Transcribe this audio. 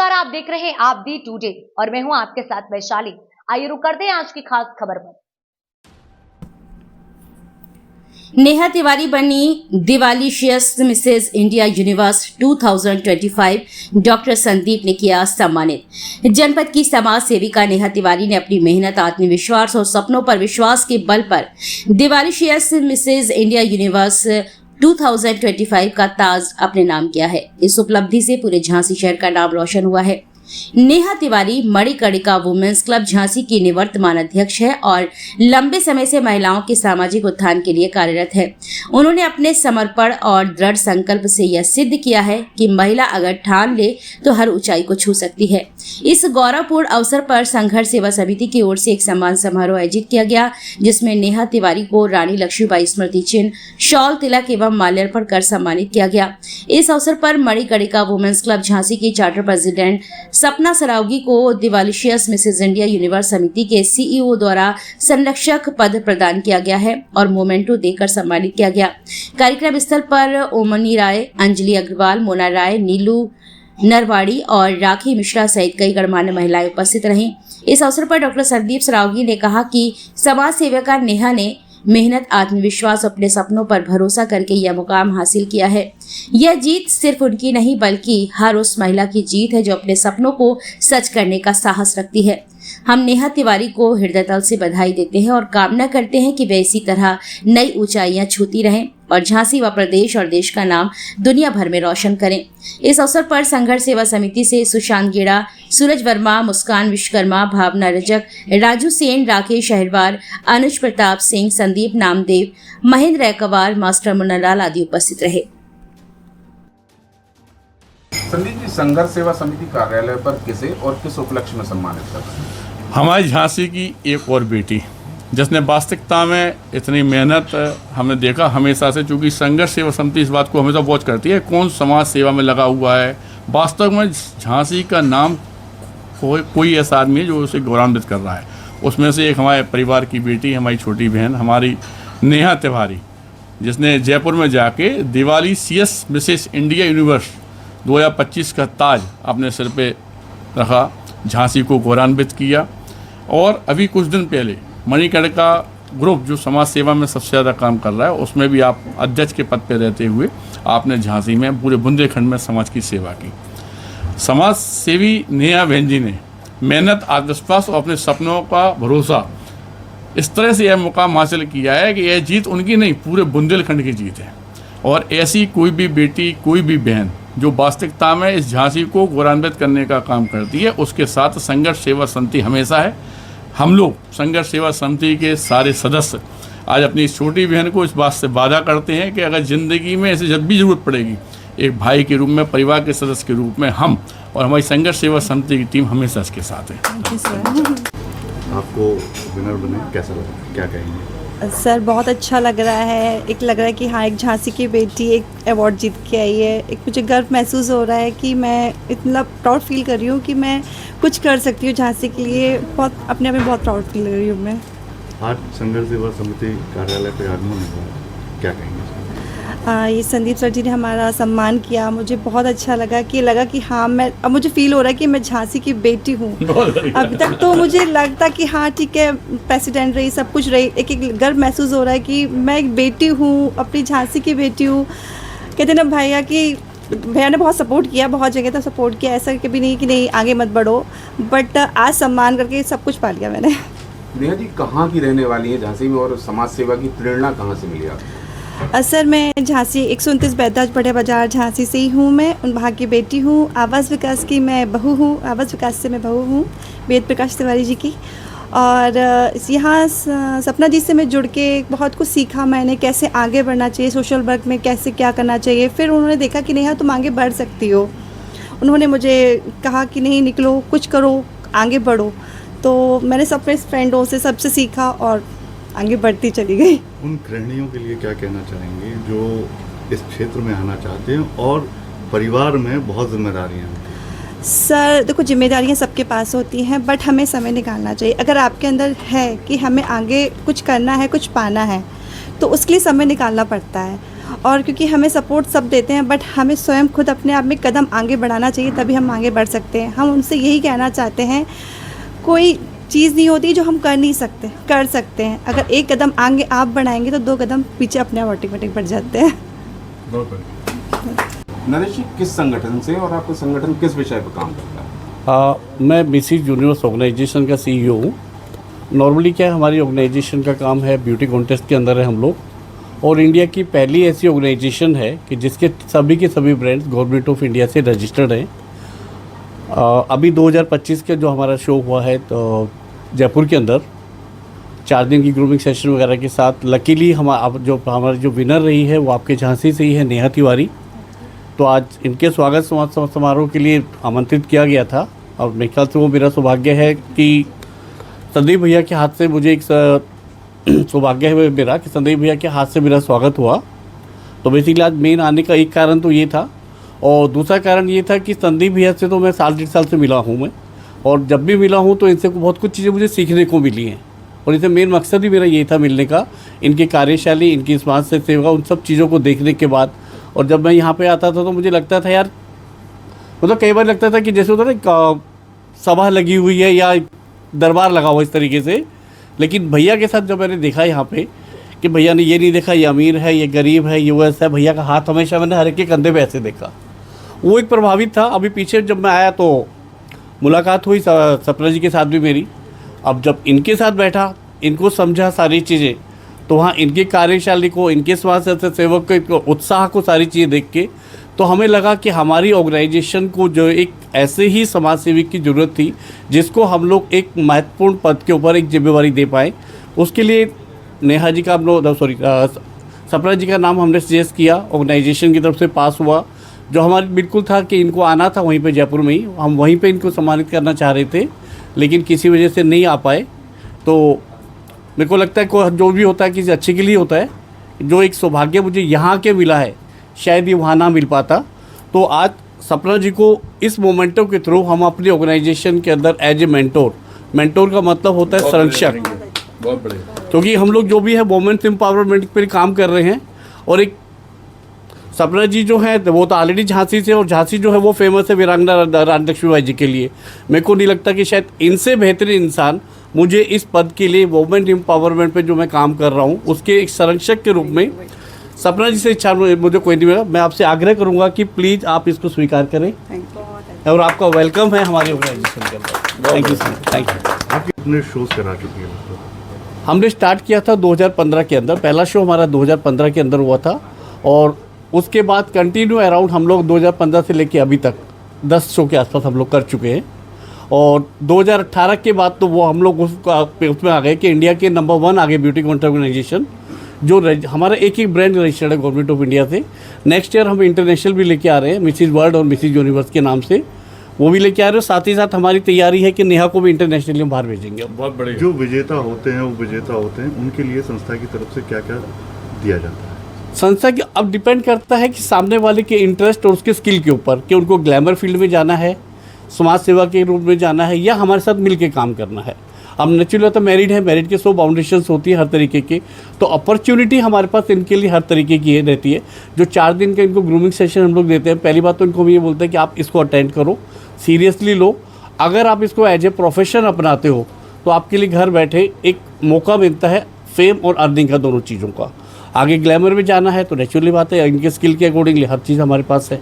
नमस्कार, आप देख रहे हैं आप दी टुडे और मैं हूं आपके साथ वैशाली। आइए रुक करते हैं आज की खास खबर पर। नेहा तिवारी बनी Divalicious Mrs India universe 2025। Doctor Sandeep ने किया सम्मानित। जनपद की समाज सेविका नेहा तिवारी ने अपनी मेहनत, आत्मविश्वास और सपनों पर विश्वास के बल पर दिवालिशियस मिसेज इंडिया यूनिवर्स 2025 का ताज अपने नाम किया है। इस उपलब्धि से पूरे झांसी शहर का नाम रोशन हुआ है। नेहा तिवारी मणिकर्णिका वुमेन्स क्लब झांसी की निवर्तमान अध्यक्ष है और लंबे समय से महिलाओं के सामाजिक उत्थान के लिए कार्यरत है। उन्होंने अपने समर्पण और दृढ़ संकल्प से यह सिद्ध किया है कि महिला अगर ठान ले तो हर ऊंचाई को छू सकती है। इस गौरवपूर्ण अवसर पर संघर्ष सेवा समिति की ओर से एक सम्मान समारोह आयोजित किया गया, जिसमें नेहा तिवारी को रानी लक्ष्मीबाई स्मृति चिन्ह, शॉल, तिलक एवं माल्यार्पण कर सम्मानित किया गया। इस अवसर पर मणिकर्णिका वुमेन्स क्लब झांसी की चार्टर प्रेसिडेंट सपना सरावगी को दिवालिशियस मिसेज इंडिया यूनिवर्स समिति के सीईओ द्वारा संरक्षक पद प्रदान किया गया है और मोमेंटो देकर सम्मानित किया गया। कार्यक्रम स्थल पर ओमनी राय, अंजलि अग्रवाल, मोना राय, नीलू नरवाड़ी और राखी मिश्रा सहित कई गणमान्य महिलाएं उपस्थित रहीं। इस अवसर पर डॉक्टर संदीप सरावगी ने कहा कि समाज सेविका नेहा ने मेहनत, आत्मविश्वास, अपने सपनों पर भरोसा करके यह मुकाम हासिल किया है। यह जीत सिर्फ उनकी नहीं बल्कि हर उस महिला की जीत है जो अपने सपनों को सच करने का साहस रखती है। हम नेहा तिवारी को हृदय तल से बधाई देते हैं और कामना करते हैं कि वे इसी तरह नई ऊंचाइयां छूती रहें और झांसी व प्रदेश और देश का नाम दुनिया भर में रोशन करें। इस अवसर पर संघर्ष सेवा समिति से सुशांत गेड़ा, सूरज वर्मा, मुस्कान विश्वकर्मा, भावना रजक, राजू सेन, राकेश अहिरवार, अनुज प्रताप सिंह, संदीप नामदेव, महेंद्र रैकवार, मास्टर मुन्नालाल आदि उपस्थित रहे। संदीप जी, संघर्ष सेवा समिति कार्यालय पर किसे और किस उपलक्ष्य में सम्मानित कर रहे हैं? हमारी झांसी की एक और बेटी जिसने वास्तविकता में इतनी मेहनत हमने देखा हमेशा से, चूँकि संघर्ष सेवा समिति इस बात को हमेशा वॉच करती है कौन समाज सेवा में लगा हुआ है। वास्तव में झांसी का नाम कोई ऐसा आदमी है जो उसे गौरवान्वित कर रहा है। उसमें से एक हमारे परिवार की बेटी, हमारी छोटी बहन, हमारी नेहा तिवारी, जिसने जयपुर में जाके दिवालिशियस मिसेस इंडिया यूनिवर्स 2025 का ताज अपने सिर पे रखा, झांसी को गौरवान्वित किया। और अभी कुछ दिन पहले मणिकर्णिका ग्रुप जो समाज सेवा में सबसे ज़्यादा काम कर रहा है, उसमें भी आप अध्यक्ष के पद पर रहते हुए आपने झांसी में पूरे बुंदेलखंड में समाज की सेवा की। समाज सेवी नेहा बहन जी ने मेहनत, आत्मविश्वास और अपने सपनों का भरोसा इस तरह से यह मुकाम हासिल किया है कि यह जीत उनकी नहीं, पूरे बुंदेलखंड की जीत है। और ऐसी कोई भी बेटी, कोई भी बहन जो वास्तविकता में इस झांसी को गौरवान्वित करने का काम करती है, उसके साथ संघर्ष सेवा समिति हमेशा है। हम लोग संघर्ष सेवा समिति के सारे सदस्य आज अपनी छोटी बहन को इस बात से वादा करते हैं कि अगर ज़िंदगी में ऐसे जब भी ज़रूरत पड़ेगी, एक भाई के रूप में, परिवार के सदस्य के रूप में हम और हमारी संघर्ष सेवा समिति की टीम हमेशा इसके साथ है। आपको विनर बने कैसा लगा, क्या कहेंगे? सर, बहुत अच्छा लग रहा है। एक लग रहा है कि हाँ, एक झांसी की बेटी एक अवार्ड जीत के आई है। एक मुझे गर्व महसूस हो रहा है कि मैं इतना प्राउड फील कर रही हूँ कि मैं कुछ कर सकती हूँ झांसी के लिए। बहुत अपने आप में बहुत प्राउड फील कर रही हूँ मैं। आज संघर्ष सेवा समिति कार्यालय पर आगमन हुआ, क्या कहेंगे? ये संदीप सर जी ने हमारा सम्मान किया, मुझे बहुत अच्छा लगा कि हाँ, मैं अब मुझे फील हो रहा है कि मैं झांसी की बेटी हूँ। अभी तक तो मुझे लगता कि हाँ ठीक है, प्रेसिडेंट रही, सब कुछ रही, एक गर्व महसूस हो रहा है कि मैं एक बेटी हूँ, अपनी झांसी की बेटी हूँ। कहते ना भैया कि भैया ने बहुत सपोर्ट किया, बहुत जगह तक सपोर्ट किया, ऐसा कभी नहीं कि नहीं आगे मत बढ़ो, बट आज सम्मान करके सब कुछ पा लिया मैंने। नेहा जी कहाँ की रहने वाली है झांसी में, और समाज सेवा की प्रेरणा कहाँ से मिली आपको? सर, मैं झांसी 129 बैदाज बड़े बाजार झांसी से ही हूँ। मैं उन वहाँ की बेटी हूँ। आवास विकास की मैं बहू हूँ, आवास विकास से मैं बहू हूँ वेद प्रकाश तिवारी जी की। और यहाँ सपना जी से मैं जुड़ के बहुत कुछ सीखा मैंने, कैसे आगे बढ़ना चाहिए, सोशल वर्क में कैसे क्या करना चाहिए। फिर उन्होंने देखा कि नेहा तुम आगे बढ़ सकती हो। उन्होंने मुझे कहा कि नहीं, निकलो, कुछ करो, आगे बढ़ो। तो मैंने सब अपने फ्रेंडों से सबसे सीखा और आगे बढ़ती चली गई। उन गृहिणियों के लिए क्या कहना चाहेंगे जो इस क्षेत्र में आना चाहते हैं और परिवार में बहुत जिम्मेदारियां हैं? सर देखो, जिम्मेदारियां सबके पास होती हैं, बट हमें समय निकालना चाहिए। अगर आपके अंदर है कि हमें आगे कुछ करना है, कुछ पाना है, तो उसके लिए समय निकालना पड़ता है। और क्योंकि हमें सपोर्ट सब देते हैं, बट हमें स्वयं खुद अपने आप में कदम आगे बढ़ाना चाहिए, तभी हम आगे बढ़ सकते हैं। हम उनसे यही कहना चाहते हैं, कोई चीज़ नहीं होती जो हम कर नहीं सकते, कर सकते हैं। अगर एक कदम आगे आप बढ़ाएंगे तो 2 कदम पीछे अपने आप ऑटोमेटिक बढ़ जाते हैं। नरेश जी, किस संगठन से और आपका संगठन किस विषय पर काम करता है? मैं मिसिज यूनिवर्स ऑर्गेनाइजेशन का CEO हूँ। नॉर्मली क्या है, हमारी ऑर्गेनाइजेशन का काम है, ब्यूटी कॉन्टेस्ट के अंदर है हम लोग, और इंडिया की पहली ऐसी ऑर्गेनाइजेशन है कि जिसके सभी के सभी ब्रांड्स गवर्नमेंट ऑफ इंडिया से रजिस्टर्ड हैं। अभी 2025 का जो हमारा शो हुआ है तो जयपुर के अंदर 4 दिन की ग्रूमिंग सेशन वगैरह के साथ, लकीली हमारी जो विनर रही है वो आपके झांसी से ही है, नेहा तिवारी। तो आज इनके स्वागत समारोह के लिए आमंत्रित किया गया था, और मेरे ख्याल से वो मेरा सौभाग्य है कि संदीप भैया के हाथ से मुझे एक सौभाग्य है मेरा कि संदीप भैया के हाथ से मेरा स्वागत हुआ। तो बेसिकली आज मेन आने का एक कारण तो ये था, और दूसरा कारण ये था कि संदीप भैया से तो मैं 1.5 साल से मिला हूँ मैं, और जब भी मिला हूँ तो इनसे बहुत कुछ चीज़ें मुझे सीखने को मिली हैं, और इनसे मेन मकसद ही मेरा ये था मिलने का, इनकी कार्यशैली, इनकी समाज से सेवा, उन सब चीज़ों को देखने के बाद। और जब मैं यहाँ पे आता था तो मुझे लगता था यार, मतलब कई बार लगता था कि जैसे होता ना सभा लगी हुई है या दरबार लगा हुआ इस तरीके से, लेकिन भैया के साथ जब मैंने देखा यहाँ पे कि भैया ने ये नहीं देखा ये अमीर है, ये गरीब है, ये वैसा है, भैया का हाथ हमेशा मैंने हर एक के कंधे पे ऐसे देखा, वो एक प्रभावित था। अभी पीछे जब मैं आया तो मुलाकात हुई सपना जी के साथ भी मेरी। अब जब इनके साथ बैठा, इनको समझा सारी चीज़ें, तो वहाँ इनकी कार्यशैली को, इनके समाज सेवक के उत्साह को, सारी चीज़ें देख के तो हमें लगा कि हमारी ऑर्गेनाइजेशन को जो एक ऐसे ही समाज सेवक की ज़रूरत थी जिसको हम लोग एक महत्वपूर्ण पद के ऊपर एक जिम्मेवारी दे पाएँ। उसके लिए नेहा जी का सपना जी का नाम हमने सजेस्ट किया, ऑर्गेनाइजेशन की तरफ से पास हुआ, जो हमारी बिल्कुल था कि इनको आना था वहीं पे जयपुर में ही, हम वहीं पे इनको सम्मानित करना चाह रहे थे, लेकिन किसी वजह से नहीं आ पाए। तो मेरे को लगता है जो भी होता है किसी अच्छे के लिए होता है। जो एक सौभाग्य मुझे यहाँ के मिला है, शायद ये वहाँ ना मिल पाता। तो आज सपना जी को इस मोमेंटो के थ्रू हम अपनी ऑर्गेनाइजेशन के अंदर एज ए मेंटोर का मतलब होता है संरक्षक, बहुत बढ़िया, क्योंकि हम लोग जो भी है वोमेंस एम्पावरमेंट पर काम कर रहे हैं। और एक सपना जी जो है वो तो ऑलरेडी झांसी से, और झांसी जो है वो फेमस है वीरांगना रानी लक्ष्मीबाई जी के लिए। मेरे को नहीं लगता कि शायद इनसे बेहतरीन इंसान मुझे इस पद के लिए वोमेन एम्पावरमेंट पे जो मैं काम कर रहा हूँ उसके एक संरक्षक के रूप में सपना जी से इच्छा मुझे कोई नहीं मिला। मैं आपसे आग्रह करूँगा कि प्लीज़ आप इसको स्वीकार करें, और आपका वेलकम है हमारी ऑर्गेनाइजेशन के अंदर। Thank you sir, thank you. आप कितने शोज़ करा चुके हैं? हमने स्टार्ट किया था 2015 के अंदर, पहला शो हमारा 2015 के अंदर हुआ था, और उसके बाद कंटिन्यू अराउंड हम लोग 2015 से लेके अभी तक 10 शो के आसपास हम लोग कर चुके हैं। और 2018 के बाद तो वो हम लोग उसमें आ गए कि इंडिया के नंबर 1 आ गए ब्यूटी कॉन्टेस्ट ऑर्गेनाइजेशन, जो हमारा एक ब्रांड रजिस्टर्ड है गवर्नमेंट ऑफ इंडिया से। नेक्स्ट ईयर हम इंटरनेशनल भी लेके आ रहे हैं, मिसिज वर्ल्ड और मिसिज यूनिवर्स के नाम से, वो भी लेके आ रहे हैं। साथ ही साथ हमारी तैयारी है कि नेहा को भी इंटरनेशनली हम बाहर भेजेंगे। बहुत बढ़िया। जो विजेता होते हैं उनके लिए संस्था की तरफ से क्या क्या दिया जाता है? संस्था की अब डिपेंड करता है कि सामने वाले के इंटरेस्ट और उसके स्किल के ऊपर, कि उनको ग्लैमर फील्ड में जाना है, समाज सेवा के रूप में जाना है, या हमारे साथ मिलके काम करना है। हम नेचुरली तो मैरिड है, मैरिड के 100 बाउंडेशंस होती है हर तरीके की, तो अपॉर्चुनिटी हमारे पास इनके लिए हर तरीके की ये रहती है। जो 4 दिन का इनको ग्रूमिंग सेशन हम लोग देते हैं, पहली बात तो इनको हम ये बोलते हैं कि आप इसको अटेंड करो, सीरियसली लो। अगर आप इसको एज ए प्रोफेशन अपनाते हो तो आपके लिए घर बैठे एक मौका मिलता है फेम और अर्निंग का, दोनों चीज़ों का। आगे ग्लैमर में जाना है तो नेचुरली बात है, इनके स्किल के अकॉर्डिंगली हर चीज़ हमारे पास है।